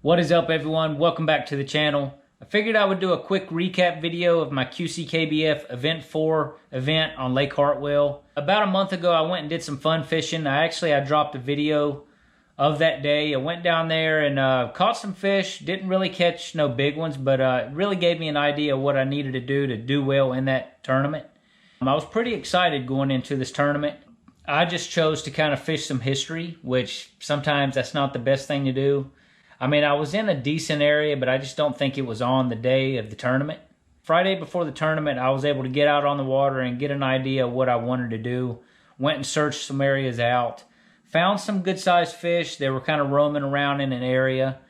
What is up, everyone? Welcome back to the channel. I figured I would do a quick recap video of my QCKBF Event 4 event on Lake Hartwell. About a month ago, I went and did some fun fishing. I dropped a video of that day. I went down there and caught some fish. Didn't really catch no big ones, but it really gave me an idea of what I needed to do well in that tournament. I was pretty excited going into this tournament. I just chose to kind of fish some history, which sometimes that's not the best thing to do. I mean, I was in a decent area, but I just don't think it was on the day of the tournament. Friday before the tournament, I was able to get out on the water and get an idea of what I wanted to do. Went and searched some areas out. Found some good-sized fish. They were kind of roaming around in an area.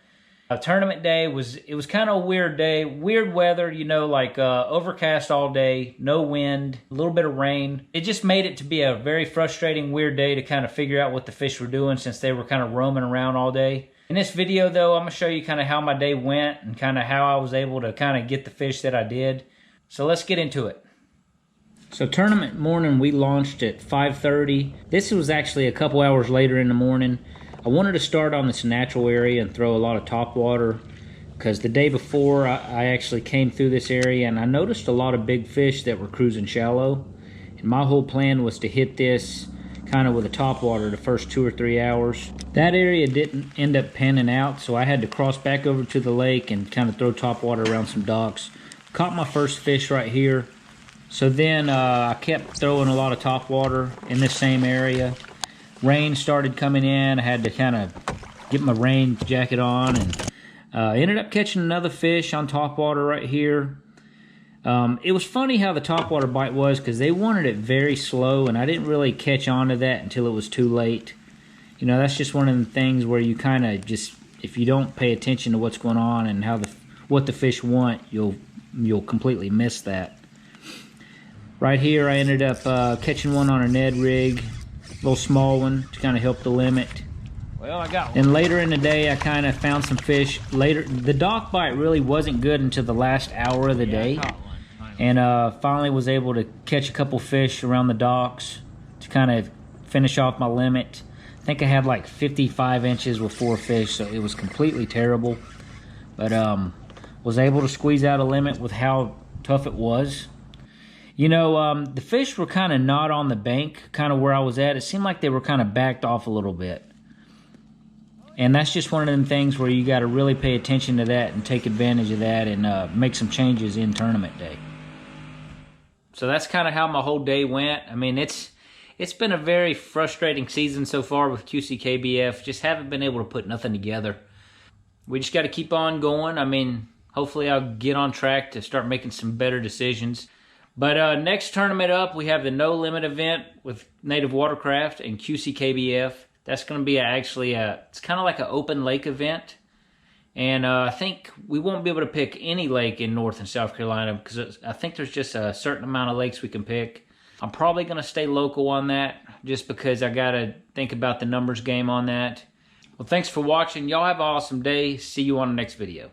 Tournament day it was kind of a weird day. Weird weather, you know, like overcast all day, no wind, a little bit of rain. It just made it to be a very frustrating, weird day to kind of figure out what the fish were doing since they were kind of roaming around all day. In this video, though, I'm going to show you kind of how my day went and kind of how I was able to kind of get the fish that I did. So let's get into it. So tournament morning, we launched at 5:30. This was actually a couple hours later in the morning. I wanted to start on this natural area and throw a lot of topwater because the day before I actually came through this area and I noticed a lot of big fish that were cruising shallow. And my whole plan was to hit this kind of with a topwater the first 2 or 3 hours. That area didn't end up panning out, so I had to cross back over to the lake and kind of throw topwater around some docks. Caught my first fish right here. So then I kept throwing a lot of topwater in this same area. Rain started coming in. I had to kind of get my rain jacket on and ended up catching another fish on topwater right here. It was funny how the topwater bite was because they wanted it very slow and I didn't really catch on to that until it was too late. You know, that's just one of the things where you kind of just, if you don't pay attention to what's going on and what the fish want, you'll completely miss that. Right here I ended up catching one on a Ned rig. Little small one to kind of help the limit. Well, I got one. And later in the day, I kind of found some fish. Later, the dock bite really wasn't good until the last hour of the day. And finally was able to catch a couple fish around the docks to kind of finish off my limit. I think I had like 55 inches with 4 fish, so it was completely terrible. But was able to squeeze out a limit with how tough it was. You know, the fish were kind of not on the bank, kind of where I was at. It seemed like they were kind of backed off a little bit. And that's just one of them things where you got to really pay attention to that and take advantage of that and make some changes in tournament day. So that's kind of how my whole day went. I mean, it's been a very frustrating season so far with QCKBF. Just haven't been able to put nothing together. We just got to keep on going. I mean, hopefully I'll get on track to start making some better decisions. But next tournament up, we have the No Limit event with Native Watercraft and QCKBF. That's going to be it's kind of like an open lake event. And I think we won't be able to pick any lake in North and South Carolina because I think there's just a certain amount of lakes we can pick. I'm probably going to stay local on that just because I got to think about the numbers game on that. Well, thanks for watching. Y'all have an awesome day. See you on the next video.